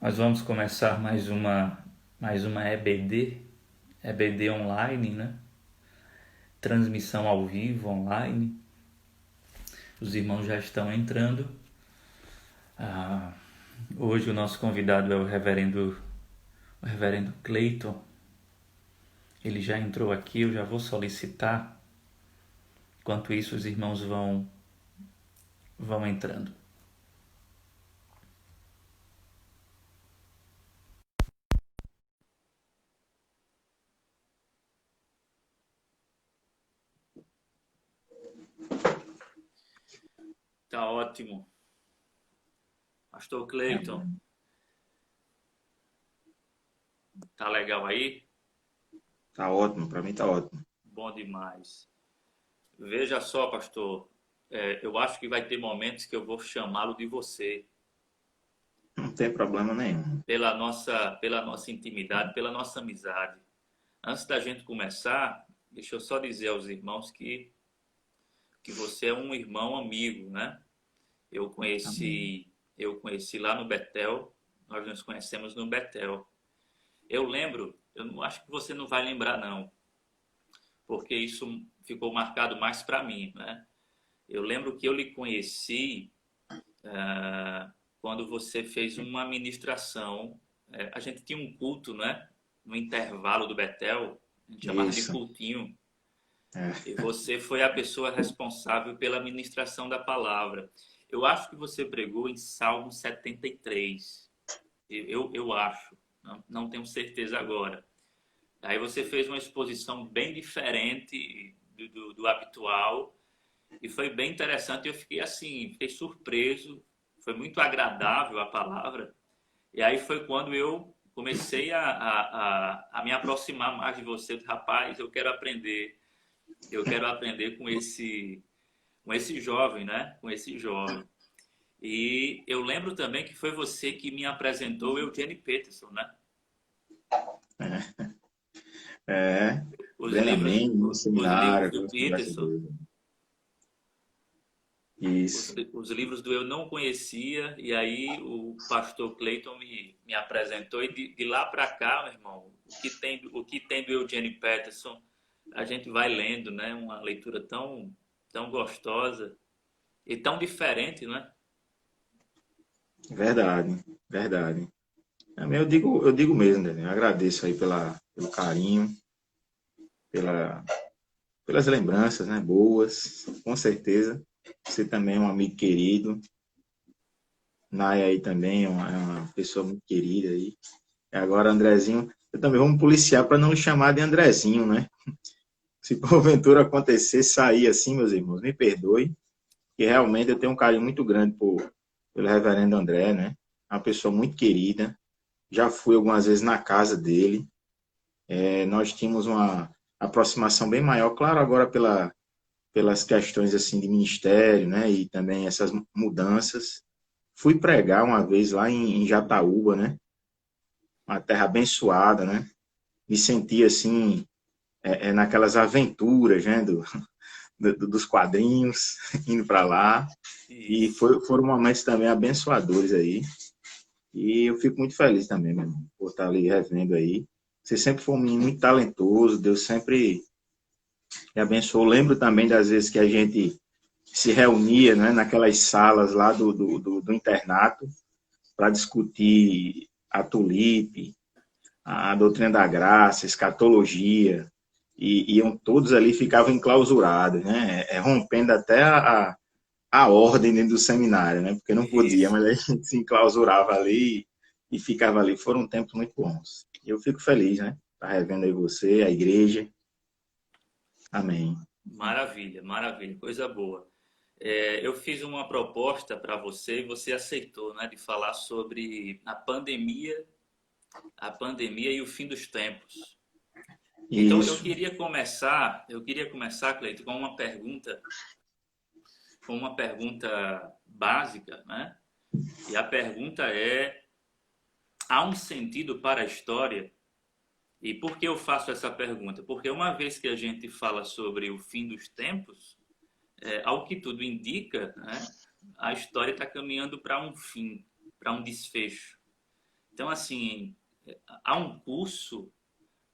Nós vamos começar mais uma EBD online, né? Transmissão ao vivo online. Os irmãos já estão entrando. Ah, Hoje o nosso convidado é o reverendo Cleiton. Ele já entrou aqui, eu já vou solicitar. Enquanto isso, os irmãos vão entrando. Tá ótimo. Pastor Cleiton, tá legal aí? Tá ótimo, para mim tá ótimo. Bom demais. Veja só, pastor, eu acho que vai ter momentos que eu vou chamá-lo de você, Não tem problema nenhum. pela nossa intimidade, pela nossa amizade. Antes da gente começar, deixa eu só dizer aos irmãos que você é um irmão amigo, né? Eu Amém. conheci, eu conheci lá no Betel, nós nos conhecemos no Betel. Eu lembro, eu não acho que você não vai lembrar não, porque isso ficou marcado mais para mim, né? Eu lembro que eu lhe conheci quando você fez uma ministração. A gente tinha um culto, né? No intervalo do Betel, a gente chamava de Isso. cultinho. É, E você foi a pessoa responsável pela ministração da palavra. Eu acho que você pregou em Salmo 73. Eu acho, não tenho certeza agora. Aí você fez uma exposição bem diferente do habitual e foi bem interessante. Eu fiquei assim, fiquei surpreso. Foi muito agradável a palavra. E aí foi quando eu comecei a me aproximar mais de você. Rapaz, eu quero aprender com esse jovem, né? Com esse jovem. E eu lembro também que foi você que me apresentou o Eugene Peterson, né? é, Os livros, plenamente no os livros seminário, do aquelas conversas Peterson, doidas. os, Isso, os livros do eu não conhecia, e aí o pastor Clayton me apresentou, e de lá para cá, meu irmão, o que tem do Eugene Peterson, a gente vai lendo, né? Uma leitura tão gostosa e tão diferente, né? verdade, verdade. Eu digo mesmo, né? Eu agradeço aí pelo carinho, pela, pelas lembranças, né? Boas, com certeza. Você também é um amigo querido. Naya aí também é uma pessoa muito querida aí. E agora, Andrezinho, eu também vou me policiar para não lhe chamar de Andrezinho, né? Se porventura acontecer, sair assim, meus irmãos, me perdoe, que realmente eu tenho um carinho muito grande pelo reverendo André, né? É uma pessoa muito querida. Já fui algumas vezes na casa dele. Nós tínhamos uma aproximação bem maior, claro, agora pelas questões assim de ministério, né? E também essas mudanças. Fui pregar uma vez lá em Jataúba, né? Uma terra abençoada, né? Me senti assim, naquelas aventuras, né? Dos quadrinhos, indo para lá. E Isso. foram momentos também abençoadores aí. E eu fico muito feliz também, meu irmão, por estar ali revendo aí. Você sempre foi um menino muito talentoso, Deus sempre te abençoou. Lembro também das vezes que a gente se reunia, né, naquelas salas lá do internato para discutir a tulipe, a doutrina da graça, a escatologia, e iam todos ali, ficavam enclausurados, né, rompendo até a ordem dentro do seminário, né? Porque não podia, Isso. mas a gente se enclausurava ali e ficava ali. Foram tempos muito bons. E eu fico feliz, né? Tá revendo aí você, a igreja. Amém. Maravilha, maravilha, coisa boa. Eu fiz uma proposta para você e você aceitou, né, de falar sobre a pandemia e o fim dos tempos. Então eu Isso. queria começar, Cleito, com uma pergunta básica, né? E a pergunta é: há um sentido para a história? E por que eu faço essa pergunta? Porque uma vez que a gente fala sobre o fim dos tempos, ao que tudo indica, né, a história está caminhando para um fim, para um desfecho. Então, assim, há um curso,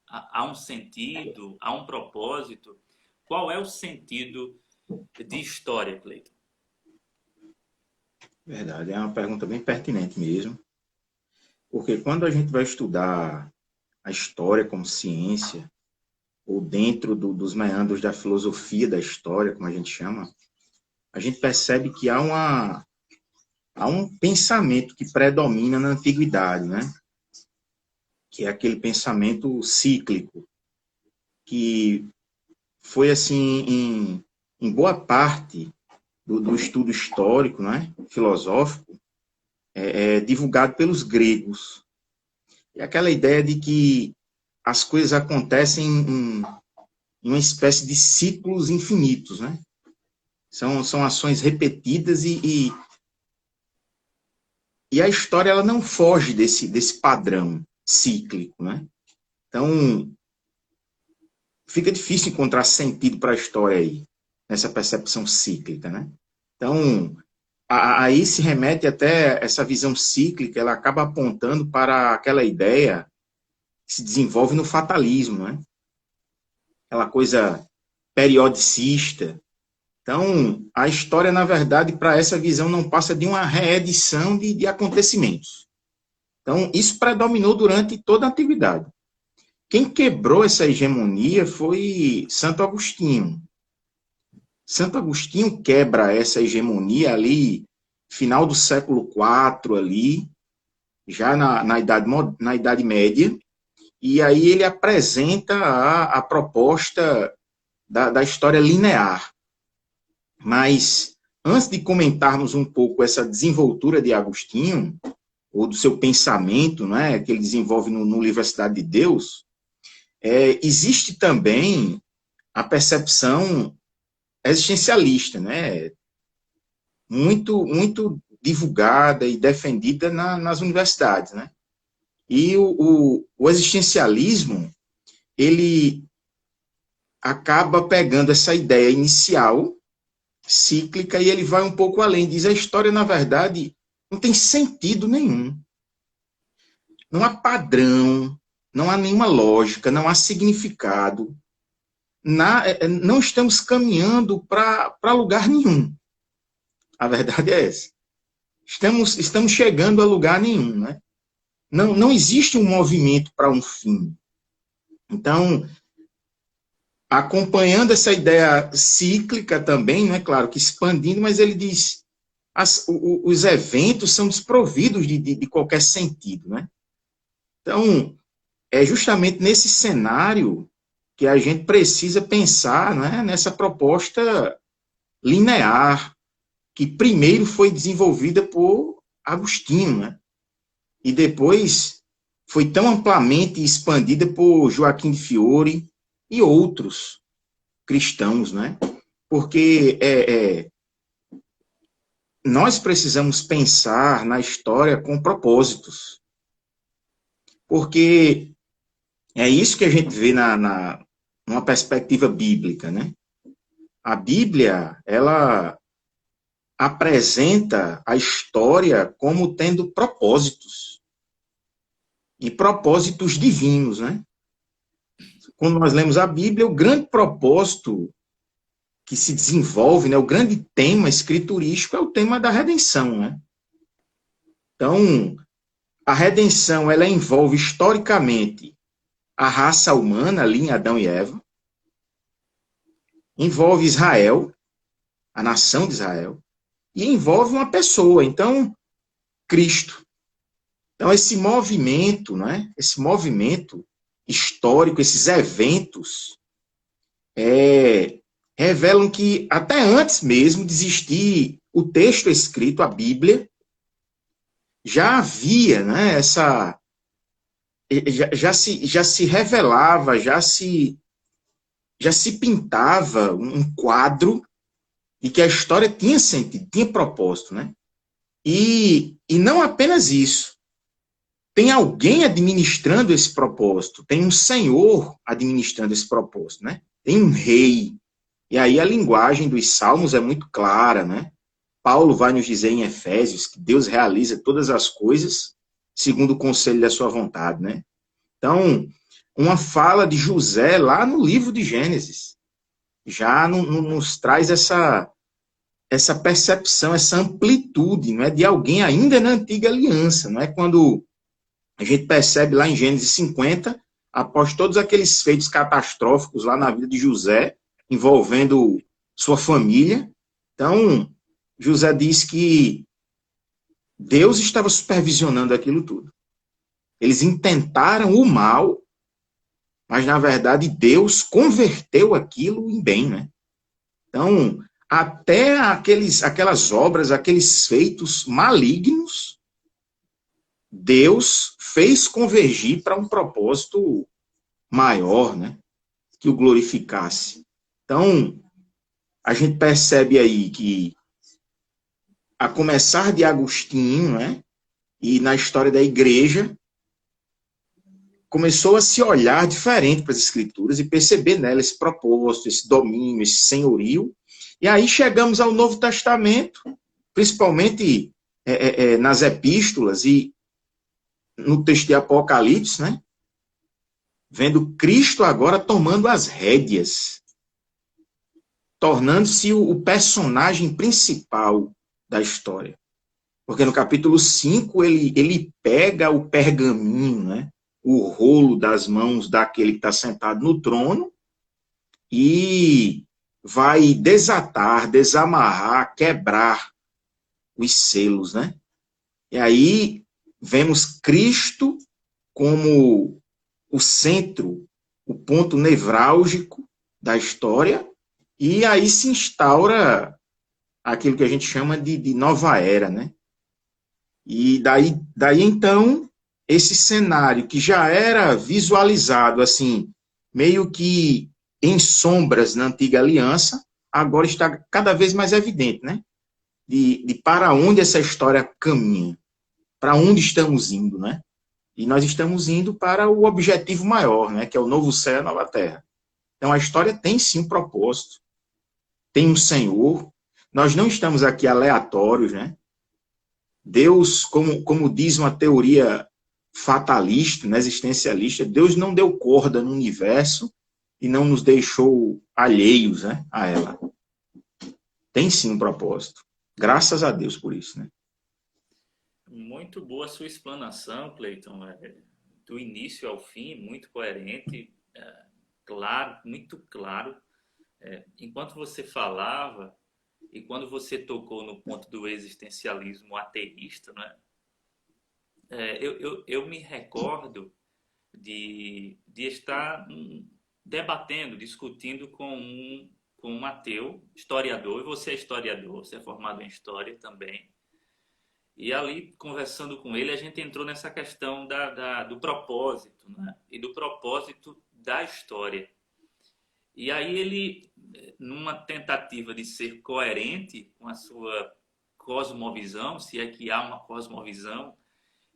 há um sentido, há um propósito. Qual é o sentido de história, Cleiton? Verdade, é uma pergunta bem pertinente mesmo, porque quando a gente vai estudar a história como ciência, ou dentro dos meandros da filosofia da história, como a gente chama, a gente percebe que há um pensamento que predomina na antiguidade, né? Que é aquele pensamento cíclico, que foi, assim, em boa parte do estudo histórico, né? Filosófico, divulgado pelos gregos. É aquela ideia de que as coisas acontecem em uma espécie de ciclos infinitos, né? São ações repetidas e a história ela não foge desse padrão cíclico, né? Então, fica difícil encontrar sentido para a história aí, nessa percepção cíclica, né? Então, aí se remete até essa visão cíclica, ela acaba apontando para aquela ideia que se desenvolve no fatalismo, né? Aquela coisa periodicista. Então, a história, na verdade, para essa visão, não passa de uma reedição de acontecimentos. Então, isso predominou durante toda a antiguidade. Quem quebrou essa hegemonia foi Santo Agostinho. Santo Agostinho quebra essa hegemonia ali, final do século IV, ali, já na Idade Média, e aí ele apresenta a proposta da história linear. Mas, antes de comentarmos um pouco essa desenvoltura de Agostinho, ou do seu pensamento, né, que ele desenvolve no livro A Cidade de Deus, existe também a percepção existencialista, né, muito divulgada e defendida nas universidades, né? E o existencialismo, ele acaba pegando essa ideia inicial, cíclica, e ele vai um pouco além. Diz, a história, na verdade, não tem sentido nenhum. Não há padrão, não há nenhuma lógica, não há significado. Não estamos caminhando para lugar nenhum. A verdade é essa. Estamos chegando a lugar nenhum, né? Não existe um movimento para um fim. Então, acompanhando essa ideia cíclica também, não é claro que expandindo, mas ele diz os eventos são desprovidos de qualquer sentido, né? Então, é justamente nesse cenário que a gente precisa pensar, né, nessa proposta linear, que primeiro foi desenvolvida por Agostinho, né? E depois foi tão amplamente expandida por Joaquim de Fiore e outros cristãos, né? Porque nós precisamos pensar na história com propósitos, porque é isso que a gente vê numa perspectiva bíblica, né? A Bíblia, ela apresenta a história como tendo propósitos, e propósitos divinos, né? Quando nós lemos a Bíblia, o grande propósito que se desenvolve, né, o grande tema escriturístico é o tema da redenção, né? Então, a redenção, ela envolve historicamente a raça humana, ali em Adão e Eva, envolve Israel, a nação de Israel, e envolve uma pessoa, então, Cristo. Então, esse movimento, né, esse movimento histórico, esses eventos, revelam que até antes mesmo de existir o texto escrito, a Bíblia, já havia, né, já se revelava, já se pintava um quadro de que a história tinha sentido, tinha propósito, né? E não apenas isso. Tem alguém administrando esse propósito, tem um senhor administrando esse propósito, né? Tem um rei. E aí a linguagem dos salmos é muito clara, né? Paulo vai nos dizer em Efésios que Deus realiza todas as coisas segundo o conselho da sua vontade, né? Então, uma fala de José lá no livro de Gênesis já nos traz essa percepção, essa amplitude, não é, de alguém ainda na antiga aliança, não é? Quando a gente percebe lá em Gênesis 50, após todos aqueles feitos catastróficos lá na vida de José, envolvendo sua família. Então, José diz que Deus estava supervisionando aquilo tudo. Eles intentaram o mal, mas, na verdade, Deus converteu aquilo em bem, né? Então, até aquelas obras, aqueles feitos malignos, Deus fez convergir para um propósito maior, né? Que o glorificasse. Então, a gente percebe aí que, a começar de Agostinho, né? E na história da igreja, começou a se olhar diferente para as escrituras e perceber nela esse propósito, esse domínio, esse senhorio. E aí chegamos ao Novo Testamento, principalmente nas epístolas e no texto de Apocalipse, né? Vendo Cristo agora tomando as rédeas, tornando-se o personagem principal da história. Porque no capítulo 5 ele pega o pergaminho, né? O rolo das mãos daquele que está sentado no trono e vai desatar, desamarrar, quebrar os selos, né? E aí vemos Cristo como o centro, o ponto nevrálgico da história, e aí se instaura aquilo que a gente chama de nova era, né? E daí então, esse cenário que já era visualizado assim, meio que em sombras na antiga aliança, agora está cada vez mais evidente, né? De para onde essa história caminha, para onde estamos indo, né? E nós estamos indo para o objetivo maior, né? Que é o novo céu e a nova terra. Então a história tem sim um propósito, tem um Senhor. Nós não estamos aqui aleatórios, né? Deus, como diz uma teoria fatalista, né, existencialista, Deus não deu corda no universo e não nos deixou alheios, né, a ela. Tem sim um propósito. Graças a Deus por isso, né? Muito boa a sua explanação, Cleiton. Do início ao fim, muito coerente, claro, muito claro. Enquanto você falava, e quando você tocou no ponto do existencialismo ateísta, né? Eu me recordo de estar debatendo, discutindo com um ateu, historiador, e você é historiador, você é formado em história também. E ali, conversando com ele, a gente entrou nessa questão do propósito, né? E do propósito da história. E aí ele, numa tentativa de ser coerente com a sua cosmovisão, se é que há uma cosmovisão,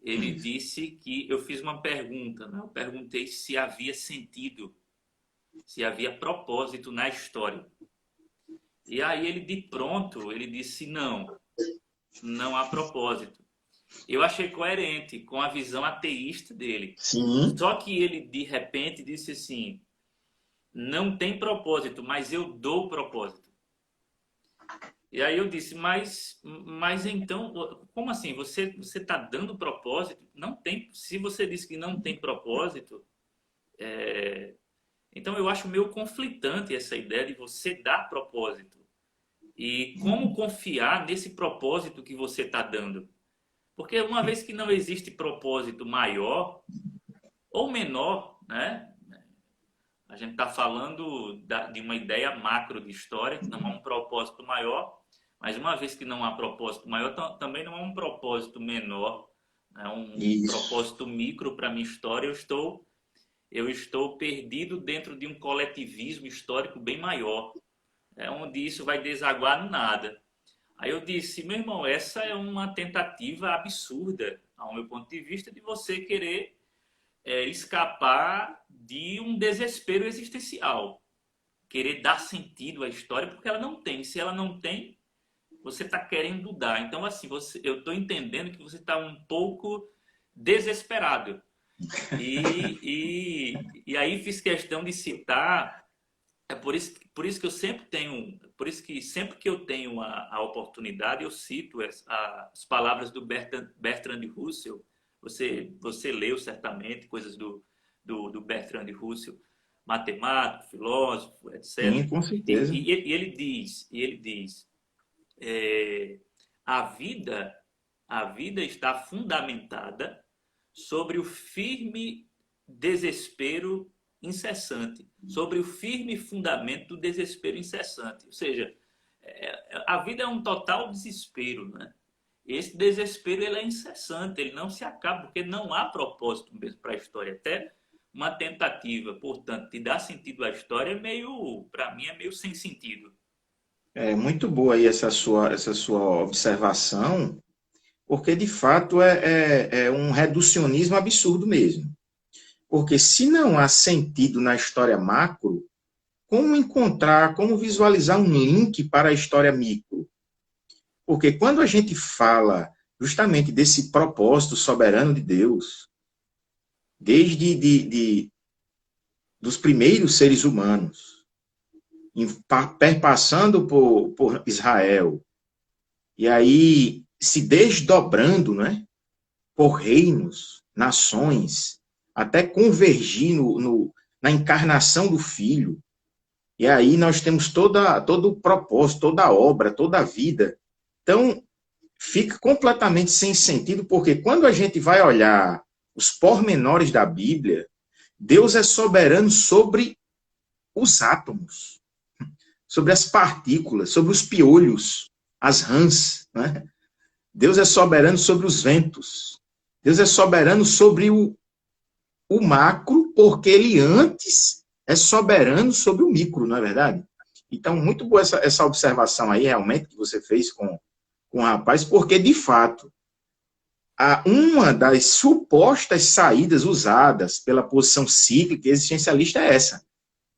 ele disse que eu fiz uma pergunta, né? Eu perguntei se havia sentido, se havia propósito na história. E aí ele, de pronto, ele disse não, não há propósito. Eu achei coerente com a visão ateísta dele. Sim. Só que ele, de repente, disse assim, não tem propósito, mas eu dou propósito. E aí eu disse, mas então, como assim? Você está dando propósito? Não tem. Se você disse que não tem propósito, então eu acho meio conflitante essa ideia de você dar propósito. E como confiar nesse propósito que você está dando? Porque uma vez que não existe propósito maior ou menor, né? A gente está falando de uma ideia macro de história, que não há um propósito maior, mas uma vez que não há propósito maior, também não há um propósito menor, né? Um propósito micro para a minha história. Eu estou perdido dentro de um coletivismo histórico bem maior, onde isso vai desaguar no nada. Aí eu disse, meu irmão, essa é uma tentativa absurda, ao meu ponto de vista, de você querer escapar de um desespero existencial. Querer dar sentido à história, porque ela não tem. Se ela não tem, você está querendo dar. Então, assim, eu estou entendendo que você está um pouco desesperado. E aí fiz questão de citar, por isso que eu sempre tenho, por isso que sempre que eu tenho a oportunidade, eu cito as palavras do Bertrand Russell. Você leu certamente coisas do Bertrand Russell, matemático, filósofo, Sim, etc. com certeza. E ele diz, é, a vida, a vida está fundamentada sobre o firme desespero incessante, sobre o firme fundamento do desespero incessante. Ou seja, a vida é um total desespero, né? Esse desespero ele é incessante, ele não se acaba, porque não há propósito mesmo para a história. Até uma tentativa, portanto, de dar sentido à história, para mim, é meio sem sentido. É muito boa aí essa sua observação, porque de fato é um reducionismo absurdo mesmo. Porque se não há sentido na história macro, como encontrar, como visualizar um link para a história micro? Porque quando a gente fala justamente desse propósito soberano de Deus, desde dos primeiros seres humanos, perpassando por Israel, e aí se desdobrando, né, por reinos, nações, até convergir na encarnação do Filho. E aí nós temos todo o propósito, toda a obra, toda a vida. Então, fica completamente sem sentido, porque quando a gente vai olhar os pormenores da Bíblia, Deus é soberano sobre os átomos, sobre as partículas, sobre os piolhos, as rãs, né? Deus é soberano sobre os ventos. Deus é soberano sobre o macro, porque ele antes é soberano sobre o micro, não é verdade? Então, muito boa essa observação aí, realmente, que você fez com o rapaz, porque, de fato, uma das supostas saídas usadas pela posição cíclica e existencialista é essa,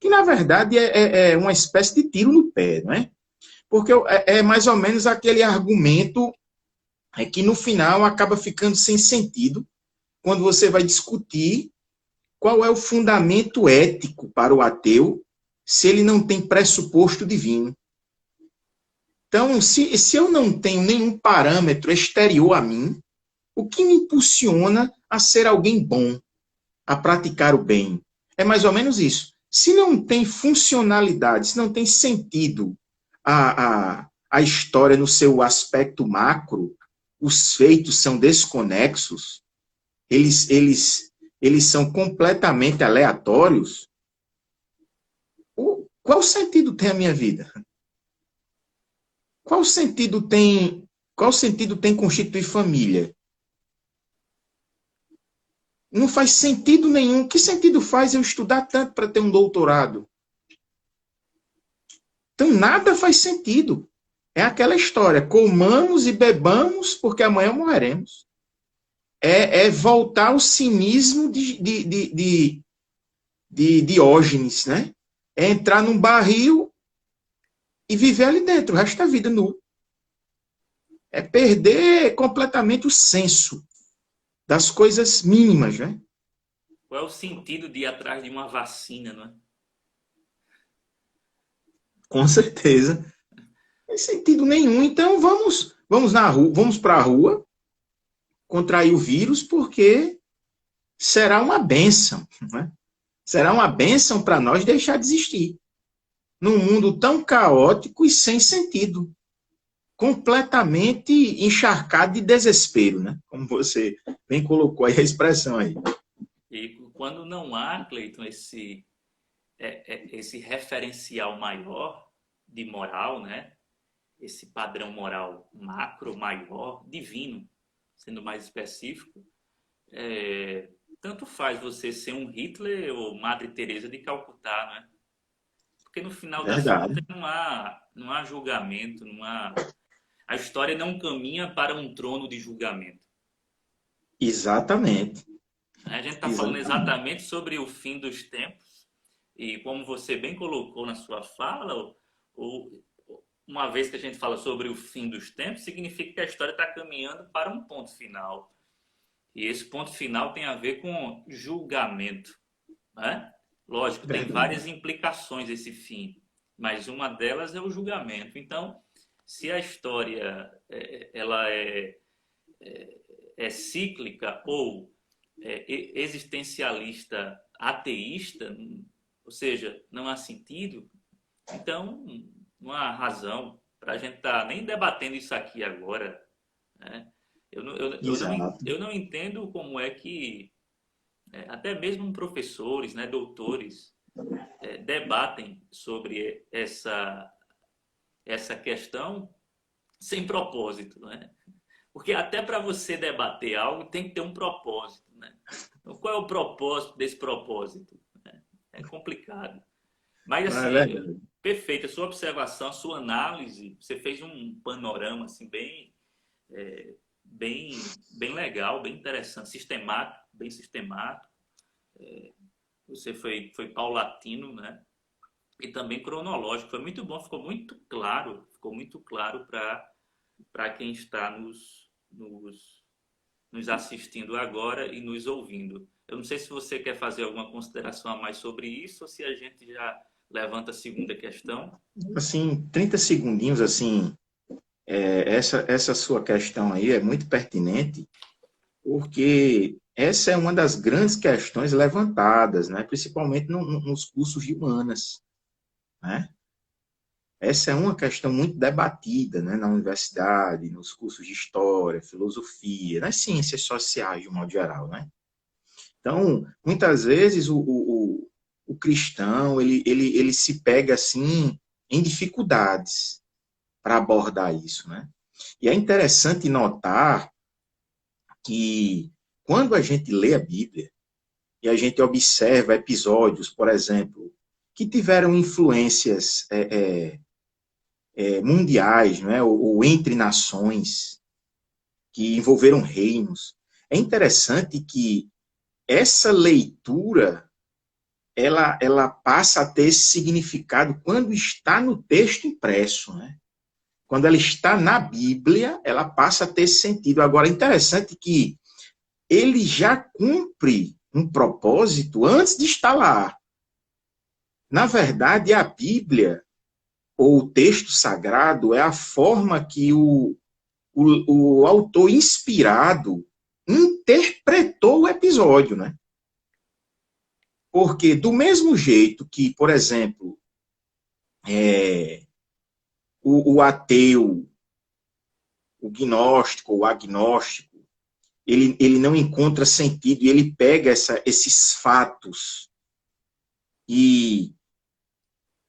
que, na verdade, é uma espécie de tiro no pé, não é? Porque é mais ou menos aquele argumento que, no final, acaba ficando sem sentido quando você vai discutir qual é o fundamento ético para o ateu se ele não tem pressuposto divino. Então, se eu não tenho nenhum parâmetro exterior a mim, o que me impulsiona a ser alguém bom, a praticar o bem? É mais ou menos isso. Se não tem funcionalidade, se não tem sentido a história no seu aspecto macro, os feitos são desconexos, eles são completamente aleatórios, qual sentido tem a minha vida? Qual sentido tem, qual sentido tem constituir família? Não faz sentido nenhum. Que sentido faz eu estudar tanto para ter um doutorado? Então, nada faz sentido. É aquela história, comamos e bebamos porque amanhã morreremos. É voltar ao cinismo de Diógenes, né? É entrar num barril e viver ali dentro o resto da vida nu. É perder completamente o senso das coisas mínimas, né? Qual é o sentido de ir atrás de uma vacina, não é? Com certeza. Não tem sentido nenhum. Então vamos na rua, vamos para a rua contrair o vírus porque será uma bênção, né? Será uma bênção para nós deixar de existir num mundo tão caótico e sem sentido, completamente encharcado de desespero, né? Como você bem colocou aí a expressão aí. E quando não há, Cleiton, esse referencial maior de moral, né? Esse padrão moral macro, maior, divino, sendo mais específico, tanto faz você ser um Hitler ou Madre Teresa de Calcutá, né? Porque no final das Verdade. contas não há julgamento, a história não caminha para um trono de julgamento. Exatamente. A gente está falando Exatamente. exatamente sobre o fim dos tempos e como você bem colocou na sua fala, uma vez que a gente fala sobre o fim dos tempos, significa que a história está caminhando para um ponto final. E esse ponto final tem a ver com julgamento, né? Lógico, tem Verdade. várias implicações esse fim, mas uma delas é o julgamento. Então, se a história ela é cíclica ou existencialista ateísta, ou seja, não há sentido, então não há razão para a gente estar nem debatendo isso aqui agora, né? Exato. Eu não entendo como é que até mesmo professores, né, doutores, debatem sobre essa questão sem propósito, né? Porque até para você debater algo tem que ter um propósito, né? Então, qual é o propósito desse propósito? É complicado. Mas Não, é assim, verdade. perfeita a sua observação, a sua análise, você fez um panorama assim bem legal, bem interessante, sistemático, bem sistemático. Você foi paulatino, né? E também cronológico. Foi muito bom, ficou muito claro para quem está nos assistindo agora e nos ouvindo. Eu não sei se você quer fazer alguma consideração a mais sobre isso ou se a gente já levanta a segunda questão. Assim, 30 segundinhos, assim, essa sua questão aí é muito pertinente, porque essa é uma das grandes questões levantadas, né? Principalmente nos cursos de humanas, né? Essa é uma questão muito debatida, né, na universidade, nos cursos de história, filosofia, nas ciências sociais, de um modo geral, né? Então, muitas vezes o cristão, ele se pega, assim, em dificuldades para abordar isso, né? E é interessante notar que quando a gente lê a Bíblia e a gente observa episódios, por exemplo, que tiveram influências mundiais, né, ou entre nações, que envolveram reinos, é interessante que essa leitura ela passa a ter esse significado quando está no texto impresso, né? Quando ela está na Bíblia, ela passa a ter esse sentido. Agora, é interessante que ele já cumpre um propósito antes de estar lá. Na verdade, a Bíblia, ou o texto sagrado, é a forma que o autor inspirado interpretou o episódio, né? Porque do mesmo jeito que, por exemplo, o ateu, o gnóstico, o agnóstico, ele não encontra sentido e ele pega esses fatos e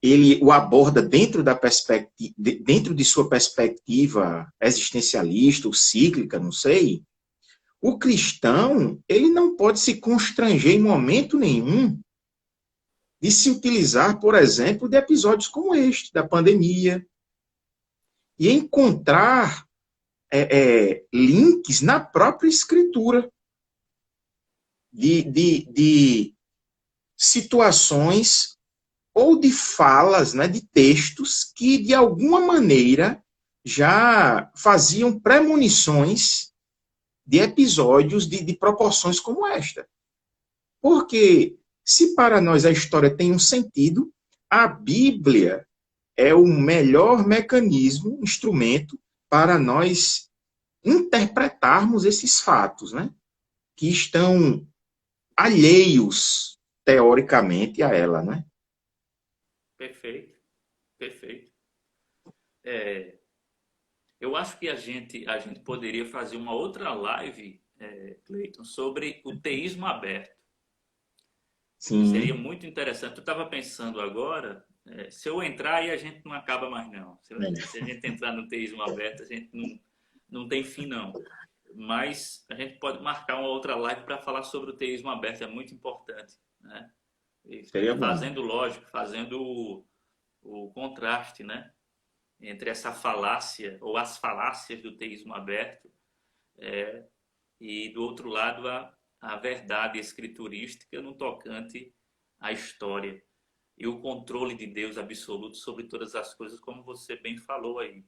ele o aborda dentro de sua perspectiva existencialista ou cíclica, não sei. O cristão, ele não pode se constranger em momento nenhum de se utilizar, por exemplo, de episódios como este, da pandemia, e encontrar links na própria escritura de situações ou de falas, né, de textos que, de alguma maneira, já faziam premonições de episódios de proporções como esta. Porque, se para nós a história tem um sentido, a Bíblia é o melhor mecanismo, instrumento para nós interpretarmos esses fatos, né? Que estão alheios, teoricamente, a ela, né? Perfeito, perfeito. É, eu acho que a gente poderia fazer uma outra live, Cleiton, sobre o teísmo aberto. Seria Sim. muito interessante. Eu estava pensando agora, se eu entrar aí a gente não acaba mais não. Se a gente entrar no teísmo aberto, a gente não tem fim não. Mas a gente pode marcar uma outra live para falar sobre o teísmo aberto, é muito importante, né? Seria E bom. fazendo lógico, fazendo o contraste, né? Entre essa falácia ou as falácias do teísmo aberto e do outro lado a verdade escriturística no tocante à história e o controle de Deus absoluto sobre todas as coisas, como você bem falou aí.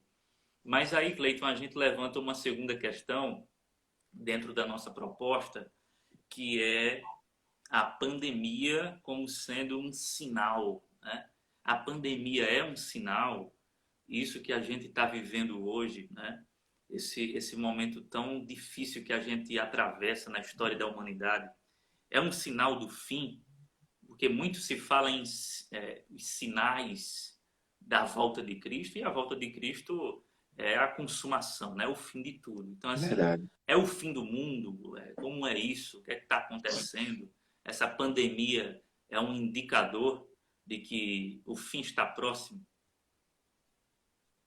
Mas aí, Cleiton, a gente levanta uma segunda questão dentro da nossa proposta, que é a pandemia como sendo um sinal, né? A pandemia é um sinal, isso que a gente está vivendo hoje, né? Esse momento tão difícil que a gente atravessa na história da humanidade, é um sinal do fim, porque muito se fala em sinais da volta de Cristo, e a volta de Cristo é a consumação, né? O fim de tudo. Então, assim, Verdade. é o fim do mundo? Como é isso? O que é que está acontecendo? Essa pandemia é um indicador de que o fim está próximo?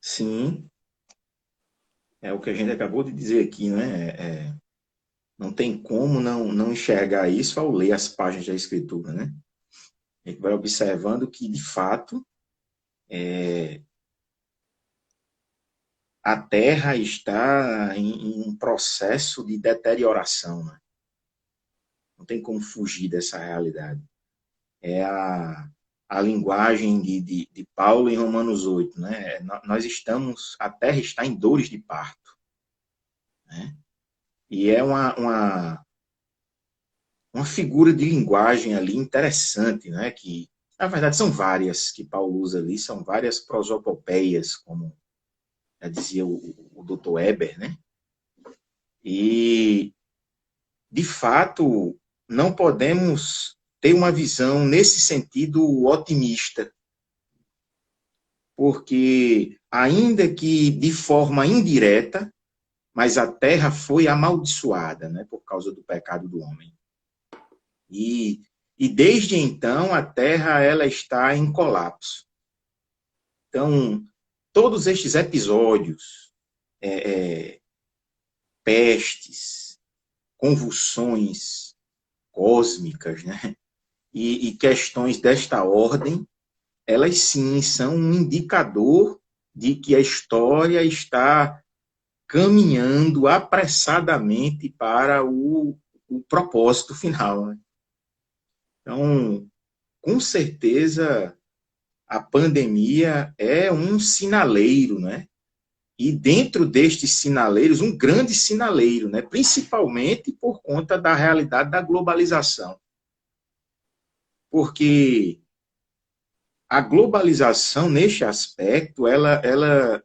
Sim, é o que a gente acabou de dizer aqui, né? Não tem como não enxergar isso ao ler as páginas da Escritura, né? A gente vai observando que, de fato, a Terra está em um processo de deterioração, né? Não tem como fugir dessa realidade. É a linguagem de Paulo em Romanos 8, né? A Terra está em dores de parto, né? E é uma figura de linguagem ali interessante, né? Que, na verdade, são várias que Paulo usa ali, são várias prosopopeias, como já dizia o Dr. Eber, né? E, de fato, não podemos ter uma visão nesse sentido otimista, porque, ainda que de forma indireta, mas a terra foi amaldiçoada, né, por causa do pecado do homem. E desde então a terra ela está em colapso. Então, todos estes episódios, pestes, convulsões cósmicas, né, e questões desta ordem, elas sim são um indicador de que a história está caminhando apressadamente para o propósito final, né? Então, com certeza, a pandemia é um sinaleiro, né? E dentro destes sinaleiros, um grande sinaleiro, né? Principalmente por conta da realidade da globalização. Porque a globalização, neste aspecto, ela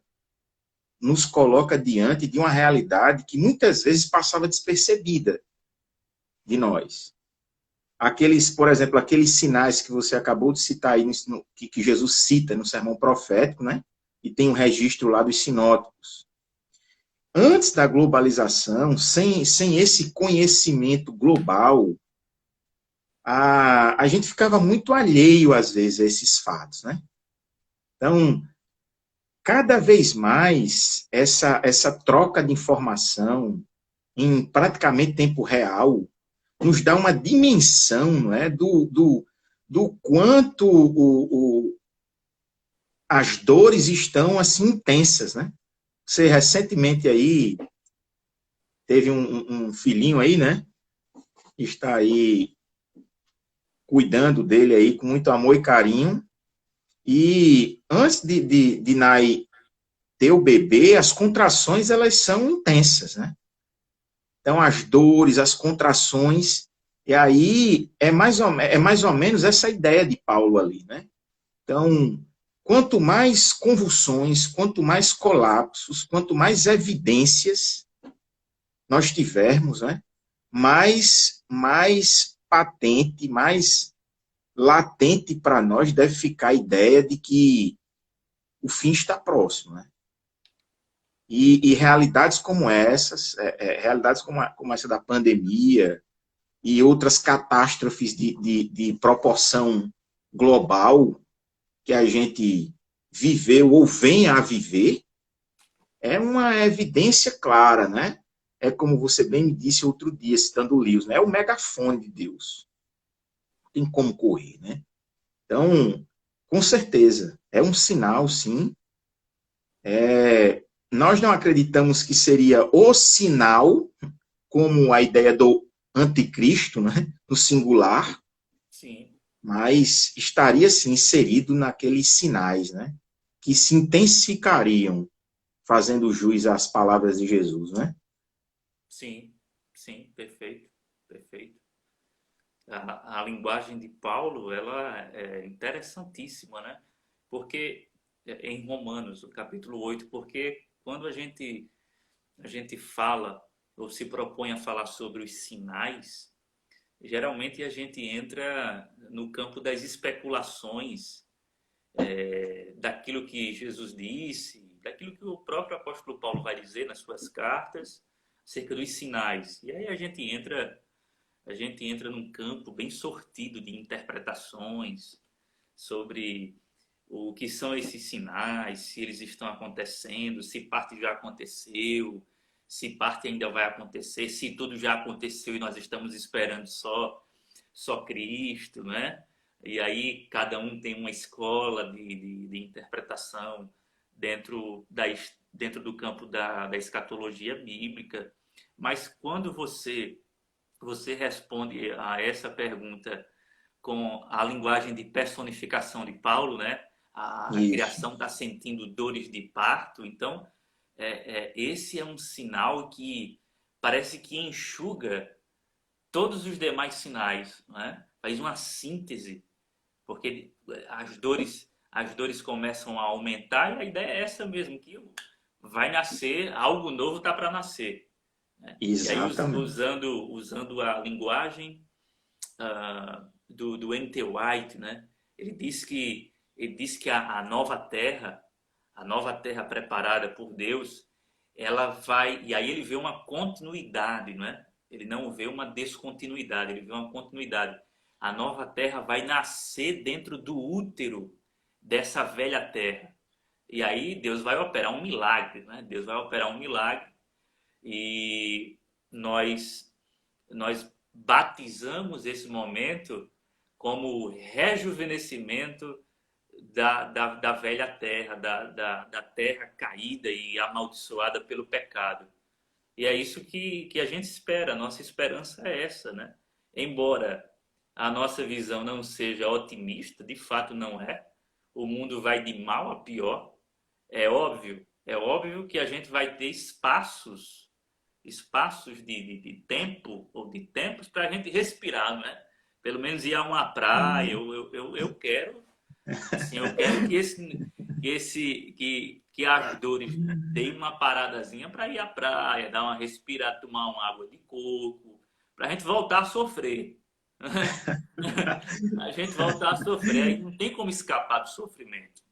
nos coloca diante de uma realidade que muitas vezes passava despercebida de nós. Aqueles, por exemplo, aqueles sinais que você acabou de citar aí, que Jesus cita no sermão profético, né? E tem um registro lá dos sinóticos. Antes da globalização, sem esse conhecimento global, a gente ficava muito alheio, às vezes, a esses fatos, né? Então, cada vez mais, essa troca de informação em praticamente tempo real nos dá uma dimensão, não é, do quanto as dores estão assim intensas, né? Você recentemente aí teve um filhinho aí, né? Está aí cuidando dele aí com muito amor e carinho. E antes de Nai ter o bebê, as contrações elas são intensas, né? Então as dores, as contrações, e aí é mais ou menos essa ideia de Paulo ali, né? Então, quanto mais convulsões, quanto mais colapsos, quanto mais evidências nós tivermos, né, mais patente, mais latente para nós deve ficar a ideia de que o fim está próximo, né? E realidades como essas, realidades como essa da pandemia e outras catástrofes de proporção global que a gente viveu ou venha a viver, é uma evidência clara, né? É como você bem me disse outro dia, citando o Lewis, né? É o megafone de Deus. Não tem como correr, né? Então, com certeza, é um sinal, sim. Nós não acreditamos que seria o sinal, como a ideia do anticristo, né? No singular, Sim. mas estaria, sim, inserido naqueles sinais, né? Que se intensificariam fazendo jus às palavras de Jesus, né? Sim. sim, perfeito, perfeito. A linguagem de Paulo, ela é interessantíssima, né? Porque em Romanos, o capítulo 8, porque quando a gente fala ou se propõe a falar sobre os sinais, geralmente a gente entra no campo das especulações, daquilo que Jesus disse, daquilo que o próprio apóstolo Paulo vai dizer nas suas cartas, acerca dos sinais. E aí a gente entra num campo bem sortido de interpretações sobre o que são esses sinais, se eles estão acontecendo, se parte já aconteceu, se parte ainda vai acontecer, se tudo já aconteceu e nós estamos esperando só Cristo, né? E aí cada um tem uma escola de interpretação dentro do campo da escatologia bíblica. Mas quando você responde a essa pergunta com a linguagem de personificação de Paulo, né? A Isso. criação está sentindo dores de parto, então esse é um sinal que parece que enxuga todos os demais sinais, né? Faz uma síntese, porque as dores começam a aumentar e a ideia é essa mesmo, que vai nascer, algo novo está para nascer. Né? E aí, Exatamente. usando a linguagem do N.T. White, né? Ele diz que a nova terra preparada por Deus, ela vai, e aí ele vê uma continuidade, né? Ele não vê uma descontinuidade, ele vê uma continuidade. A nova terra vai nascer dentro do útero dessa velha terra. E aí Deus vai operar um milagre, né? Deus vai operar um milagre e nós batizamos esse momento como rejuvenescimento da velha terra, da terra caída e amaldiçoada pelo pecado. E é isso que a gente espera, a nossa esperança é essa, né? Embora a nossa visão não seja otimista, de fato não é, o mundo vai de mal a pior, é óbvio que a gente vai ter espaços de tempo ou de tempos para a gente respirar, né? Pelo menos ir a uma praia. Eu quero, assim, eu quero que as dores deem uma paradazinha para ir à praia, dar uma respirada, tomar uma água de coco, para a gente voltar a sofrer. A gente voltar a sofrer, aí não tem como escapar do sofrimento.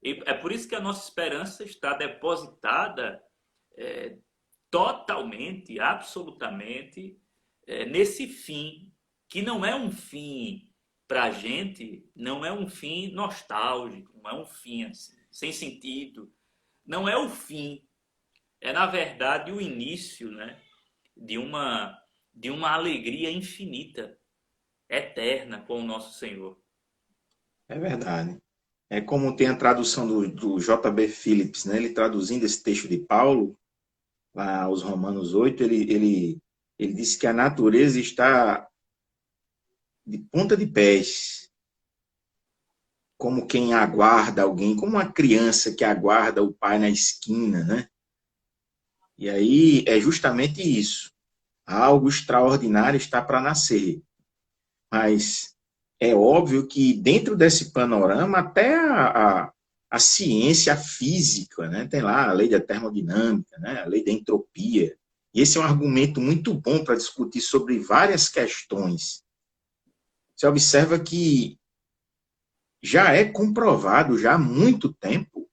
E é por isso que a nossa esperança está depositada é, totalmente, absolutamente, nesse fim, que não é um fim para a gente, não é um fim nostálgico, não é um fim assim, sem sentido. Não é o fim, é na verdade o início, né, de de uma alegria infinita, eterna com o nosso Senhor. É verdade. É como tem a tradução do J.B. Phillips, né? Ele traduzindo esse texto de Paulo, lá aos Romanos 8, ele disse que a natureza está de ponta de pés, como quem aguarda alguém, como uma criança que aguarda o pai na esquina, né? E aí é justamente isso. Algo extraordinário está para nascer. Mas é óbvio que dentro desse panorama, até a ciência, a física, né? Tem lá a lei da termodinâmica, né? A lei da entropia. E esse é um argumento muito bom para discutir sobre várias questões. Você observa que já é comprovado, já há muito tempo,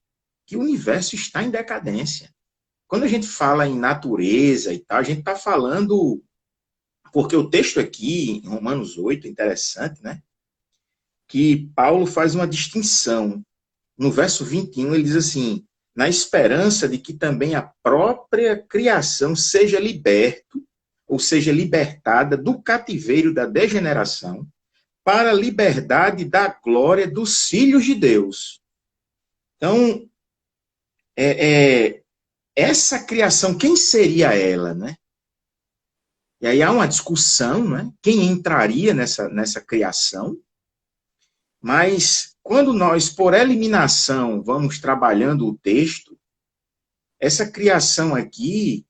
que o universo está em decadência. Quando a gente fala em natureza e tal, a gente está falando, porque o texto aqui, em Romanos 8, é interessante, né? Que Paulo faz uma distinção. No verso 21, ele diz assim: na esperança de que também a própria criação seja liberto, ou seja, libertada do cativeiro da degeneração, para a liberdade da glória dos filhos de Deus. Então, essa criação, quem seria ela, né? E aí há uma discussão, né? Quem entraria nessa criação? Mas quando nós, por eliminação, vamos trabalhando o texto, essa criação aqui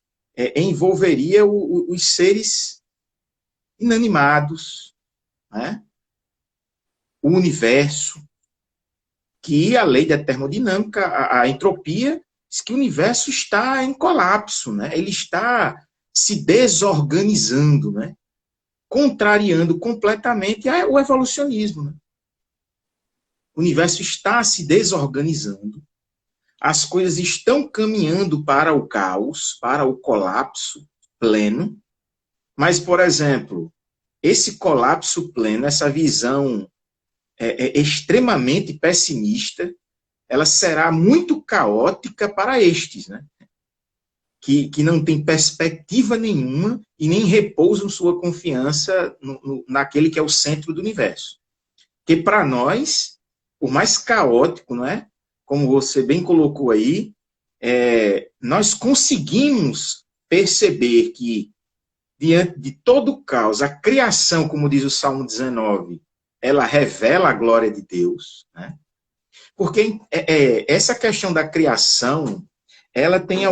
envolveria os seres inanimados, né? O universo, que a lei da termodinâmica, a entropia, diz que o universo está em colapso, né? Ele está se desorganizando, né? Contrariando completamente o evolucionismo. Né? O universo está se desorganizando, as coisas estão caminhando para o caos, para o colapso pleno, mas, por exemplo, esse colapso pleno, essa visão extremamente pessimista, ela será muito caótica para estes, né? Que não tem perspectiva nenhuma e nem repousam sua confiança naquele que é o centro do universo. Porque para nós, por mais caótico, não é? Como você bem colocou aí, nós conseguimos perceber que, diante de todo o caos, a criação, como diz o Salmo 19, ela revela a glória de Deus, né? Porque essa questão da criação, ela tem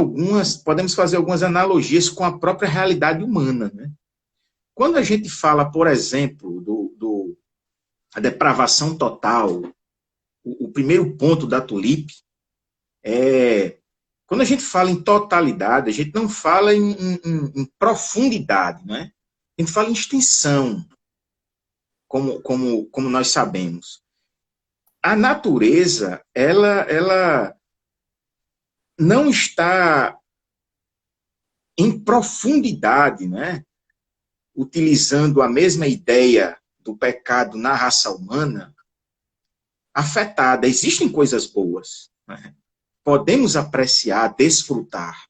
podemos fazer algumas analogias com a própria realidade humana, né? Quando a gente fala, por exemplo, a depravação total, o primeiro ponto da Tulip, quando a gente fala em totalidade, a gente não fala em profundidade, né? A gente fala em extensão, como nós sabemos. A natureza, ela não está em profundidade, né? Utilizando a mesma ideia do pecado na raça humana, afetada. Existem coisas boas, né? Podemos apreciar, desfrutar,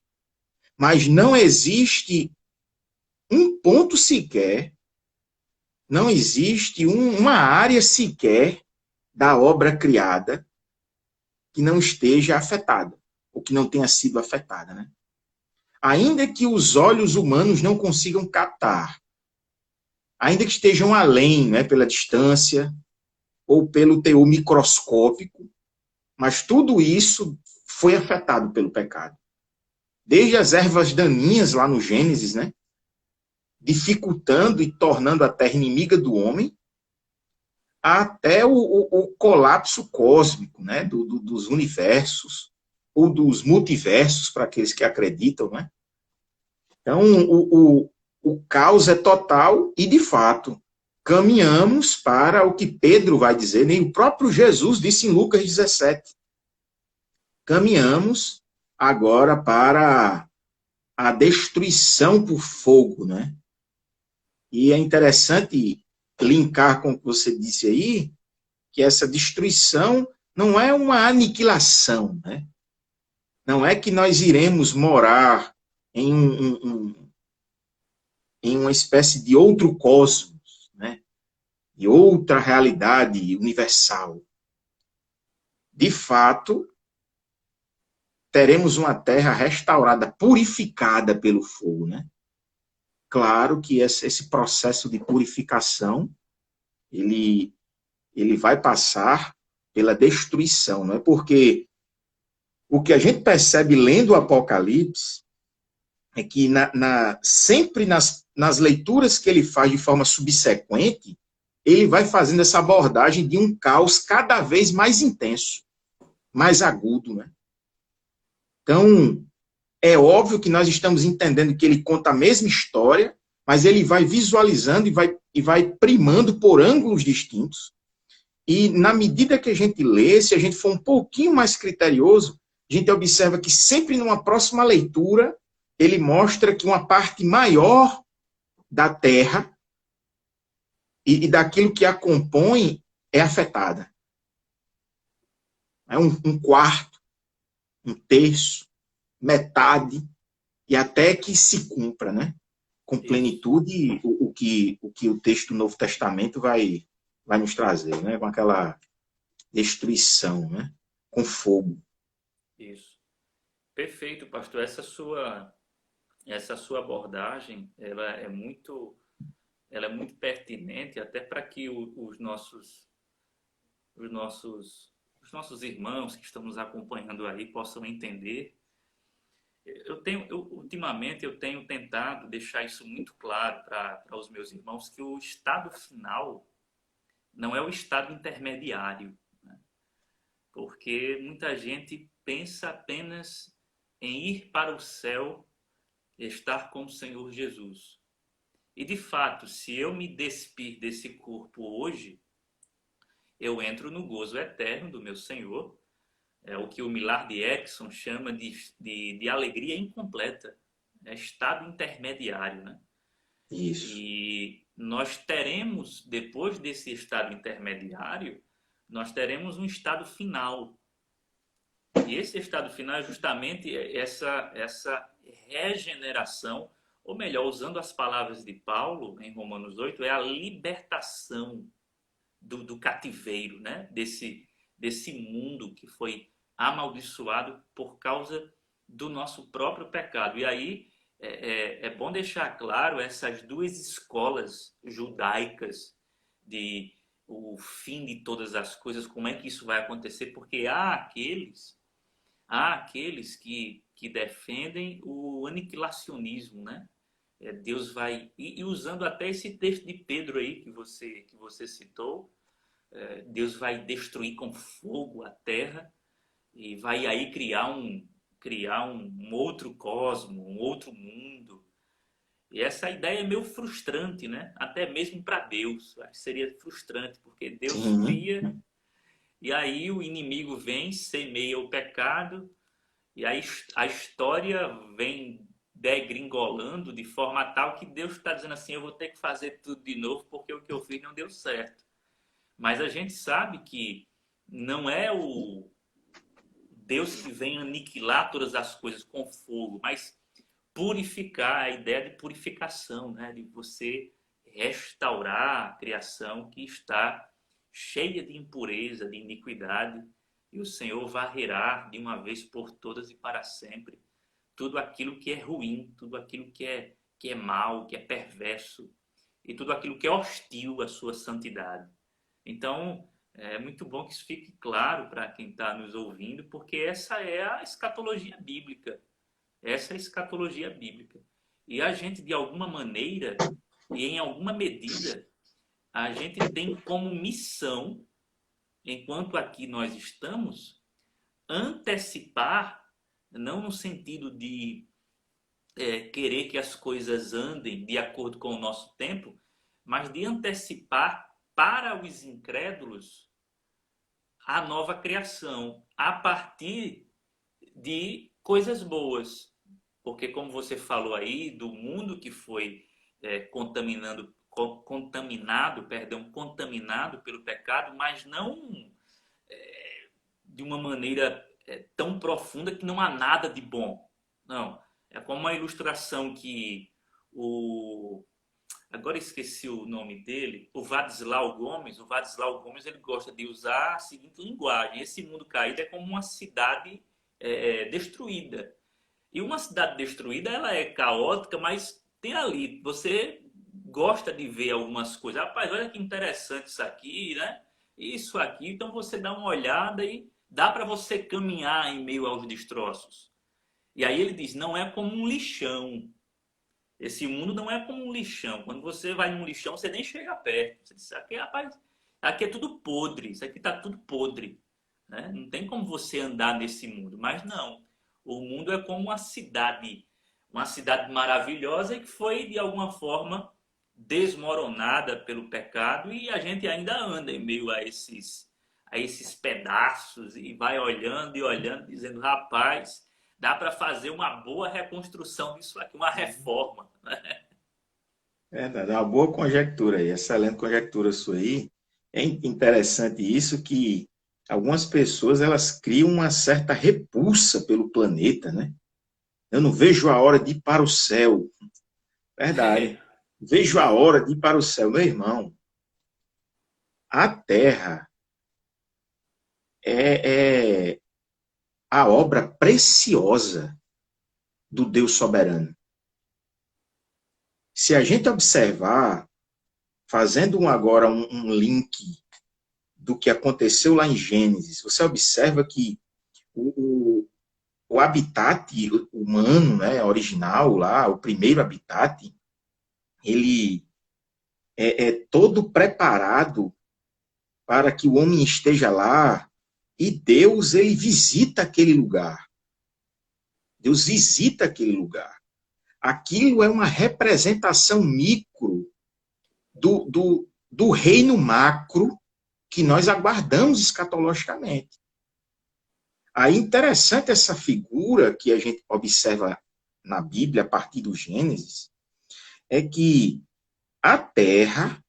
mas não existe um ponto sequer, não existe uma área sequer da obra criada que não esteja afetada, ou que não tenha sido afetada, né? Ainda que os olhos humanos não consigam captar, ainda que estejam além, né, pela distância ou pelo teor microscópico, mas tudo isso foi afetado pelo pecado. Desde as ervas daninhas lá no Gênesis, né, dificultando e tornando a terra inimiga do homem, até o colapso cósmico, né, dos universos, ou dos multiversos, para aqueles que acreditam, né? Então, o caos é total e, de fato, caminhamos para o que Pedro vai dizer, nem o próprio Jesus disse em Lucas 17. Caminhamos agora para a destruição por fogo, né? E é interessante linkar com o que você disse aí, que essa destruição não é uma aniquilação, né? Não é que nós iremos morar em em uma espécie de outro cosmos, né? De outra realidade universal. De fato, teremos uma terra restaurada, purificada pelo fogo, né? Claro que esse processo de purificação, ele vai passar pela destruição, não é? Porque o que a gente percebe lendo o Apocalipse é que sempre nas leituras que ele faz de forma subsequente, ele vai fazendo essa abordagem de um caos cada vez mais intenso, mais agudo, né? Então, é óbvio que nós estamos entendendo que ele conta a mesma história, mas ele vai visualizando e vai primando por ângulos distintos. E na medida que a gente lê, se a gente for um pouquinho mais criterioso, a gente observa que sempre numa próxima leitura, ele mostra que uma parte maior da Terra e daquilo que a compõe é afetada. É um quarto, um terço, metade, e até que se cumpra, né? Com Isso, plenitude o que o texto do Novo Testamento vai nos trazer, né? Com aquela destruição, né? Com fogo. isso. Perfeito, pastor. Essa sua abordagem, ela é muito pertinente até para que os nossos, os nossos irmãos que estão nos acompanhando aí possam entender. ultimamente eu tenho tentado deixar isso muito claro para os meus irmãos, que o estado final não é o estado intermediário, né? Porque muita gente pensa apenas em ir para o céu e estar com o Senhor Jesus. E de fato, se eu me despir desse corpo hoje, eu entro no gozo eterno do meu Senhor, é o que o Millard Erickson chama de alegria incompleta, é estado intermediário, né? Isso. E nós teremos, depois desse estado intermediário, nós teremos um estado final. E esse estado final é justamente essa regeneração, ou melhor, usando as palavras de Paulo em Romanos 8, é a libertação do cativeiro, né? Desse mundo que foi amaldiçoado por causa do nosso próprio pecado. E aí é bom deixar claro essas duas escolas judaicas de o fim de todas as coisas, como é que isso vai acontecer, porque há aqueles que defendem o aniquilacionismo, né? Deus vai, e usando até esse texto de Pedro aí que você citou, Deus vai destruir com fogo a terra e vai aí criar um outro cosmo, um outro mundo. E essa ideia é meio frustrante, né? Até mesmo para Deus. Acho que seria frustrante, porque Deus Sim. cria e aí o inimigo vem, semeia o pecado e aí a história vem degringolando de forma tal que Deus está dizendo assim, eu vou ter que fazer tudo de novo porque o que eu fiz não deu certo. Mas a gente sabe que não é o Deus que vem aniquilar todas as coisas com fogo, mas purificar, a ideia de purificação, né? De você restaurar a criação que está cheia de impureza, de iniquidade, e o Senhor varrerá de uma vez por todas e para sempre tudo aquilo que é ruim, tudo aquilo que é mal, que é perverso, e tudo aquilo que é hostil à sua santidade. Então, é muito bom que isso fique claro para quem está nos ouvindo, porque essa é a escatologia bíblica. Essa é a escatologia bíblica. E a gente, de alguma maneira e em alguma medida, a gente tem como missão, enquanto aqui nós estamos, antecipar, não no sentido de querer que as coisas andem de acordo com o nosso tempo, mas de antecipar para os incrédulos a nova criação, a partir de coisas boas. Porque, como você falou aí, do mundo que foi contaminado pelo pecado, mas não de uma maneira tão profunda que não há nada de bom. Não. É como uma ilustração que agora esqueci o nome dele, o Vadislau Gomes ele gosta de usar a seguinte linguagem: esse mundo caído é como uma cidade destruída. E uma cidade destruída, ela é caótica, mas tem ali, você gosta de ver algumas coisas. Rapaz, olha que interessante isso aqui, né? Isso aqui, então você dá uma olhada e dá para você caminhar em meio aos destroços. E aí ele diz, não é como um lixão. Esse mundo não é como um lixão. Quando você vai num lixão, você nem chega perto. Você diz, aqui, rapaz, aqui é tudo podre. Isso aqui está tudo podre. Né? Não tem como você andar nesse mundo. Mas não. O mundo é como uma cidade maravilhosa que foi, de alguma forma, desmoronada pelo pecado e a gente ainda anda em meio a esses pedaços e vai olhando e olhando, dizendo, rapaz, dá para fazer uma boa reconstrução disso aqui, uma reforma. É verdade, é uma boa conjectura aí, excelente conjectura sua aí. É interessante isso que algumas pessoas elas criam uma certa repulsa pelo planeta, né? Eu não vejo a hora de ir para o céu. Verdade. É, Vejo a hora de ir para o céu, meu irmão. A Terra é a obra preciosa do Deus soberano. Se a gente observar, fazendo agora um link do que aconteceu lá em Gênesis, você observa que o, o habitat humano, né, original lá, o primeiro habitat, ele é todo preparado para que o homem esteja lá e Deus, ele visita aquele lugar. Deus visita aquele lugar. Aquilo é uma representação micro do reino macro que nós aguardamos escatologicamente. Aí interessante essa figura que a gente observa na Bíblia a partir do Gênesis, é que a terra,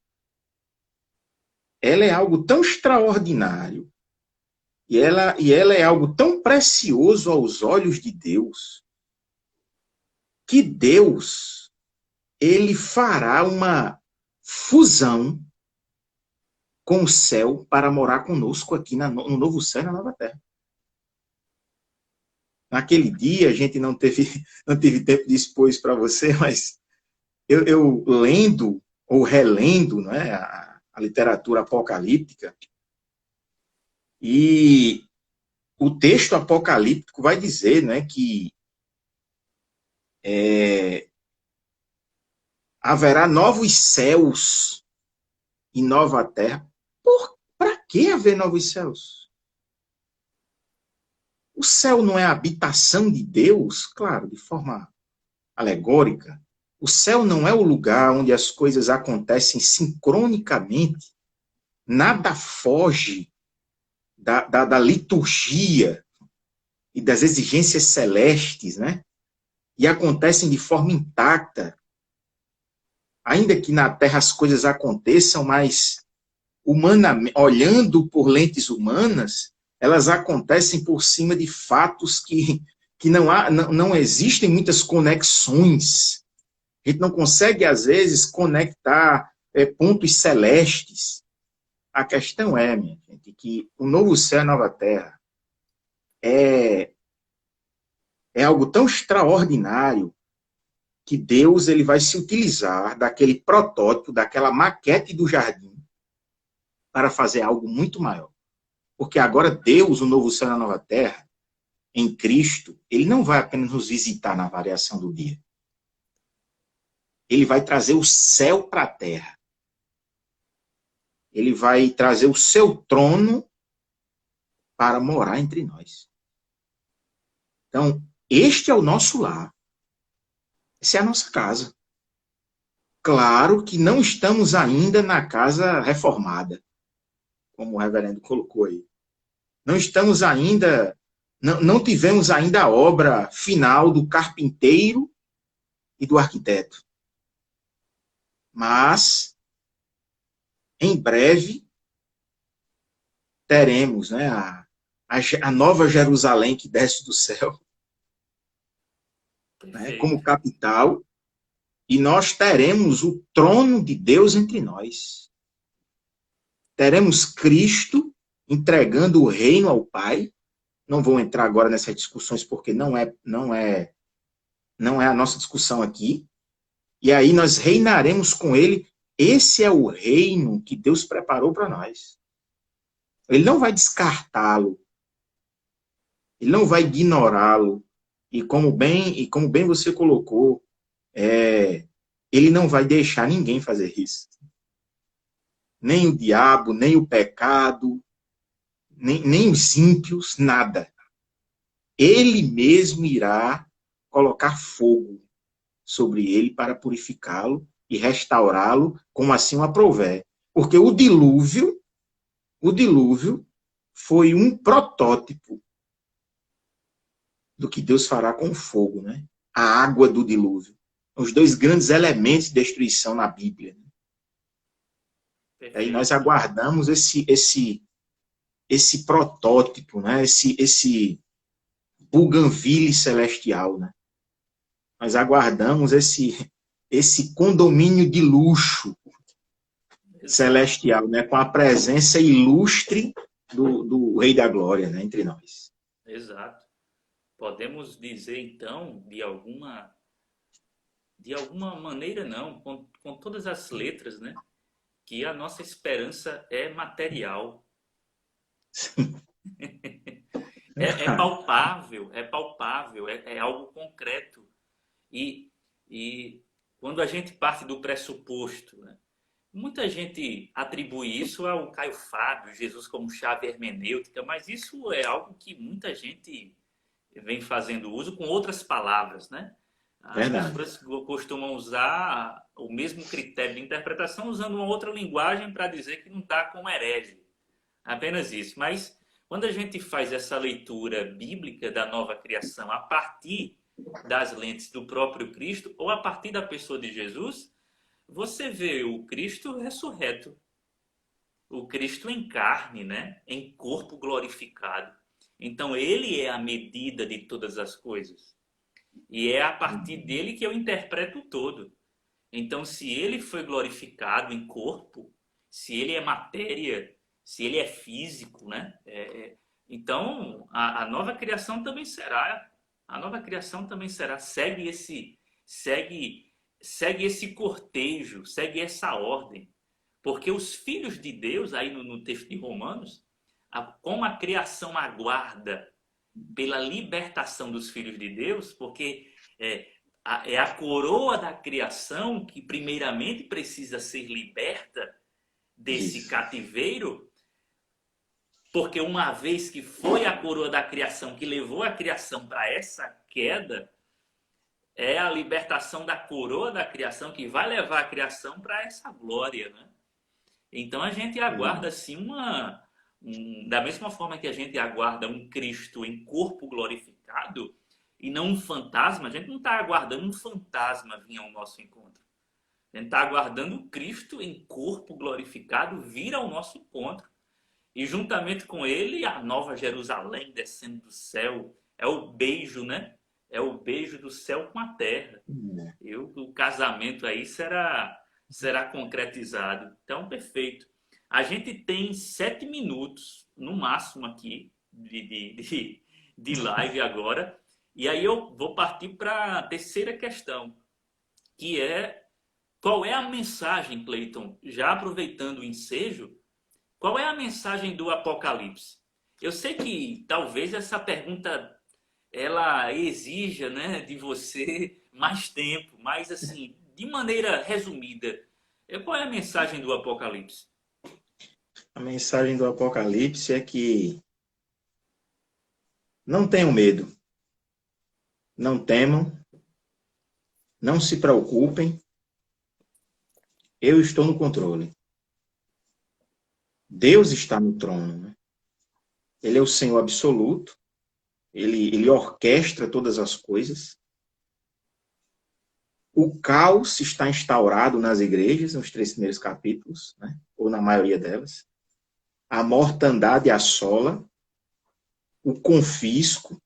ela é algo tão extraordinário e ela é algo tão precioso aos olhos de Deus, que Deus, ele fará uma fusão com o céu para morar conosco aqui no novo céu e na nova terra. Naquele dia, a gente não teve tempo de expor isso para você, mas eu lendo ou relendo, né, a literatura apocalíptica, e o texto apocalíptico vai dizer, né, que haverá novos céus e nova terra. Para que haver novos céus? O céu não é a habitação de Deus? Claro, de forma alegórica. O céu não é o lugar onde as coisas acontecem sincronicamente. Nada foge da liturgia e das exigências celestes, né? E acontecem de forma intacta. Ainda que na Terra as coisas aconteçam, mas humanamente, olhando por lentes humanas, elas acontecem por cima de fatos que não existem muitas conexões. A gente não consegue, às vezes, conectar pontos celestes. A questão é, minha gente, que o novo céu e a nova terra é algo tão extraordinário que Deus ele vai se utilizar daquele protótipo, daquela maquete do jardim, para fazer algo muito maior. Porque agora Deus, o novo céu e a nova terra, em Cristo, ele não vai apenas nos visitar na variação do dia. Ele vai trazer o céu para a terra. Ele vai trazer o seu trono para morar entre nós. Então, este é o nosso lar. Essa é a nossa casa. Claro que não estamos ainda na casa reformada, como o reverendo colocou aí. Não estamos ainda, não tivemos ainda a obra final do carpinteiro e do arquiteto. Mas, em breve, teremos, né, a nova Jerusalém que desce do céu, né, como capital, e nós teremos o trono de Deus entre nós. Teremos Cristo entregando o reino ao Pai. Não vou entrar agora nessas discussões porque não é a nossa discussão aqui. E aí nós reinaremos com ele. Esse é o reino que Deus preparou para nós. Ele não vai descartá-lo. Ele não vai ignorá-lo. E como bem você colocou, ele não vai deixar ninguém fazer isso. Nem o diabo, nem o pecado, nem os ímpios, nada. Ele mesmo irá colocar fogo sobre ele para purificá-lo e restaurá-lo, como assim o aprouver. Porque o dilúvio foi um protótipo do que Deus fará com o fogo, né? A água do dilúvio. Os dois grandes elementos de destruição na Bíblia. Aí nós aguardamos esse protótipo, né? Esse buganville celestial, né? Nós aguardamos esse condomínio de luxo celestial, né? Com a presença ilustre do Rei da Glória, né? Entre nós. Exato. Podemos dizer, então, de alguma maneira, não, com todas as letras, né? Que a nossa esperança é material. É palpável, é algo concreto. E quando a gente parte do pressuposto, né? Muita gente atribui isso ao Caio Fábio, Jesus como chave hermenêutica, mas isso é algo que muita gente vem fazendo uso com outras palavras, né? As Verdade. pessoas costumam usar o mesmo critério de interpretação usando uma outra linguagem para dizer que não está como herege. Apenas isso. Mas quando a gente faz essa leitura bíblica da nova criação a partir das lentes do próprio Cristo ou a partir da pessoa de Jesus, você vê o Cristo ressurreto, o Cristo em carne, né? Em corpo glorificado. Então ele é a medida de todas as coisas. E é a partir dele que eu interpreto todo. Então, se ele foi glorificado em corpo, se ele é matéria, se ele é físico, né? Então, a nova criação também será. A nova criação também será. Segue esse cortejo, segue essa ordem. Porque os filhos de Deus, aí no texto de Romanos, como a criação aguarda pela libertação dos filhos de Deus, porque é a coroa da criação que primeiramente precisa ser liberta desse cativeiro, porque uma vez que foi a coroa da criação que levou a criação para essa queda, é a libertação da coroa da criação que vai levar a criação para essa glória, né? Então a gente aguarda assim da mesma forma que a gente aguarda um Cristo em corpo glorificado e não um fantasma, a gente não está aguardando um fantasma vir ao nosso encontro. A gente está aguardando o Cristo em corpo glorificado vir ao nosso encontro. E juntamente com ele, a nova Jerusalém descendo do céu. É o beijo, né? É o beijo do céu com a terra. E o casamento aí será concretizado. Então, perfeito. A gente tem 7 minutos, no máximo aqui, de live agora. E aí eu vou partir para a terceira questão, que é: qual é a mensagem, Cleiton? Já aproveitando o ensejo, qual é a mensagem do Apocalipse? Eu sei que talvez essa pergunta ela exija, né, de você mais tempo, mas assim, de maneira resumida, qual é a mensagem do Apocalipse? A mensagem do Apocalipse é que não tenham medo, não temam, não se preocupem, eu estou no controle. Deus está no trono, né? Ele é o Senhor absoluto, ele orquestra todas as coisas. O caos está instaurado nas igrejas, nos 3 primeiros capítulos, né? Ou na maioria delas. A mortandade assola, o confisco,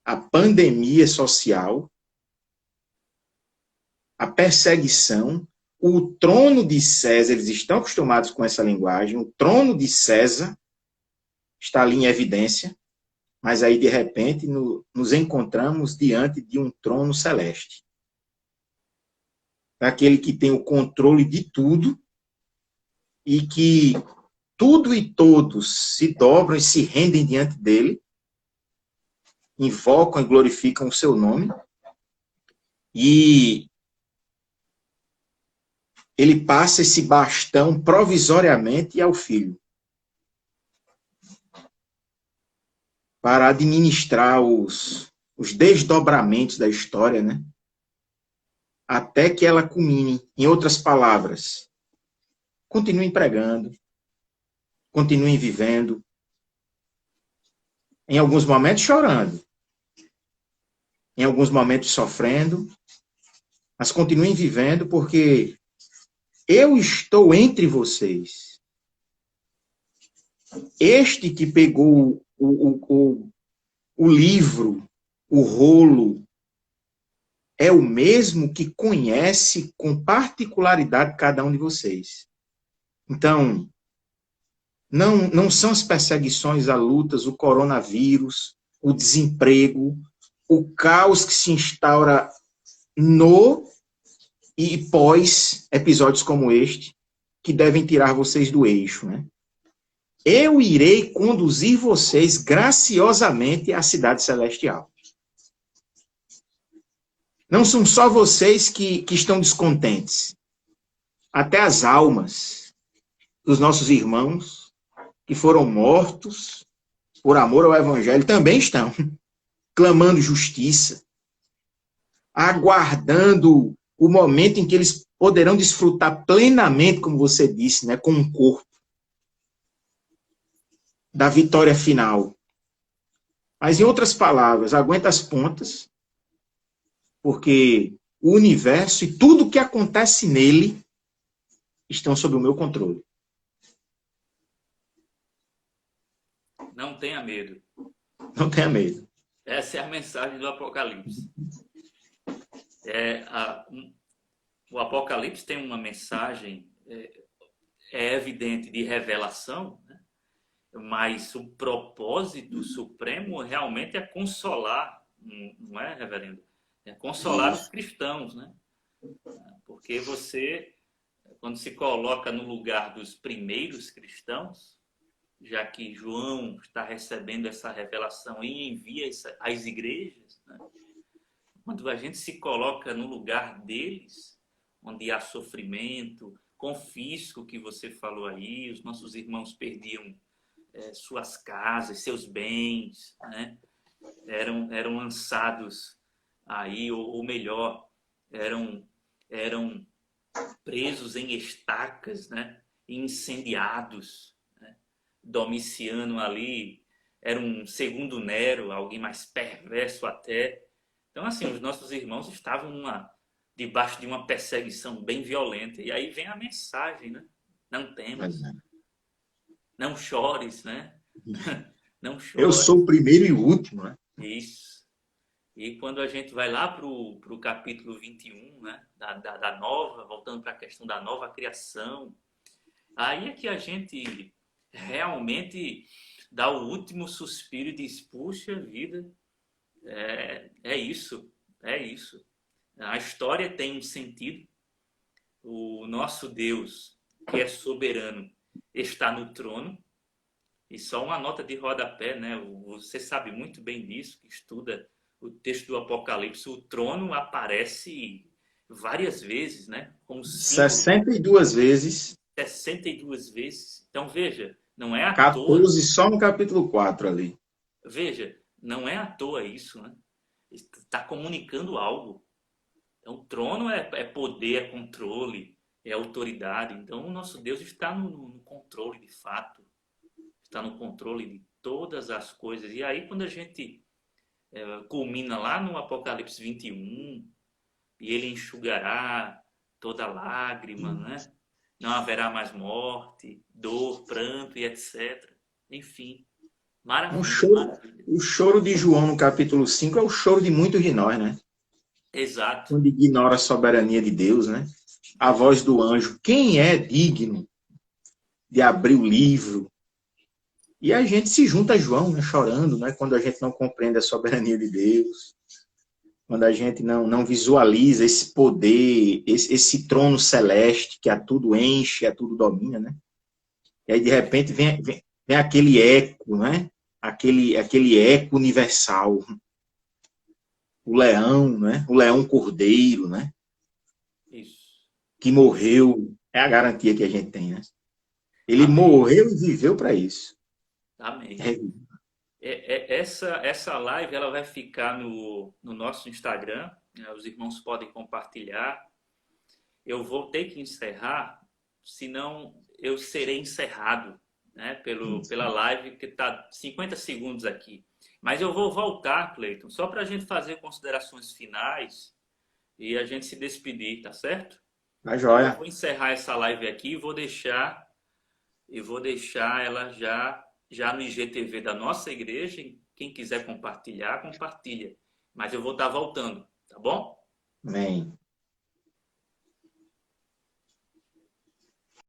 a pandemia social, a perseguição, o trono de César, eles estão acostumados com essa linguagem, o trono de César está ali em evidência, mas aí, de repente, nos encontramos diante de um trono celeste. Daquele que tem o controle de tudo e que tudo e todos se dobram e se rendem diante dele, invocam e glorificam o seu nome, e ele passa esse bastão provisoriamente ao Filho, para administrar os desdobramentos da história, né? Até que ela culmine. Em outras palavras, continuem pregando, continuem vivendo, em alguns momentos chorando, em alguns momentos sofrendo, mas continuem vivendo, porque eu estou entre vocês. Este que pegou o livro, o rolo, é o mesmo que conhece com particularidade cada um de vocês. Então, não são as perseguições, as lutas, o coronavírus, o desemprego, o caos que se instaura no e pós episódios como este, que devem tirar vocês do eixo, né? eu irei conduzir vocês graciosamente à cidade celestial. Não são só vocês que estão descontentes. Até as almas dos nossos irmãos que foram mortos por amor ao Evangelho também estão clamando justiça, aguardando o momento em que eles poderão desfrutar plenamente, como você disse, né, com o corpo, da vitória final. Mas, em outras palavras, aguenta as pontas, porque o universo e tudo que acontece nele estão sob o meu controle. Não tenha medo. Não tenha medo. Essa é a mensagem do Apocalipse. O Apocalipse tem uma mensagem, é evidente, de revelação, né? Mas o propósito supremo realmente é consolar, não é, reverendo? É consolar os cristãos, né? Porque você, quando se coloca no lugar dos primeiros cristãos, já que João está recebendo essa revelação e envia às igrejas, né? Quando a gente se coloca no lugar deles, onde há sofrimento, confisco que você falou aí, os nossos irmãos perdiam suas casas, seus bens, né? Eram lançados aí, ou melhor, eram presos em estacas, né? Incendiados, né? Domiciano ali era um segundo Nero, alguém mais perverso até. Então, assim, os nossos irmãos estavam debaixo de uma perseguição bem violenta. E aí vem a mensagem, né? Não temas, não chores, né? Não chores. Eu sou o primeiro e o último, né? Isso. E quando a gente vai lá para o capítulo 21, né? Da nova, voltando para a questão da nova criação, aí é que a gente realmente dá o último suspiro e diz, puxa vida, é isso, é isso. A história tem um sentido. O nosso Deus, que é soberano, está no trono. E só uma nota de rodapé, né? Você sabe muito bem disso, que estuda o texto do Apocalipse. O trono aparece várias vezes, né? Como 62 vezes. 62 vezes. Então, veja, não é à 14 toa. só no capítulo 4 ali. Veja, não é à toa isso, né? Está comunicando algo. Então, o trono é poder, é controle, é autoridade. Então, o nosso Deus está no controle de fato. Está no controle de todas as coisas. E aí, quando a gente culmina lá no Apocalipse 21, e ele enxugará toda lágrima, né? Não haverá mais morte, dor, pranto e etc. Enfim, maravilha, maravilha. O choro de João no capítulo 5 é o choro de muitos de nós, né? Exato. Quando ignora a soberania de Deus, né? A voz do anjo, quem é digno de abrir o livro? E a gente se junta a João, né, chorando, né, quando a gente não compreende a soberania de Deus, quando a gente não visualiza esse poder, esse trono celeste que a tudo enche, a tudo domina, né? E aí, de repente, vem aquele eco, né? Aquele eco universal. O leão, né? O leão cordeiro, né? Isso. Que morreu. É a garantia que a gente tem, né? Ele Amém. morreu e viveu para isso. Amém. Essa live ela vai ficar no nosso Instagram, né? Os irmãos podem compartilhar. Eu vou ter que encerrar, senão eu serei encerrado, né? Pela live que está 50 segundos aqui. Mas eu vou voltar, Cleiton, só para a gente fazer considerações finais e a gente se despedir, tá certo? Tá joia. Eu vou encerrar essa live aqui e vou deixar ela já no IGTV da nossa igreja. Quem quiser compartilhar, compartilha. Mas eu vou estar voltando, tá bom? Amém.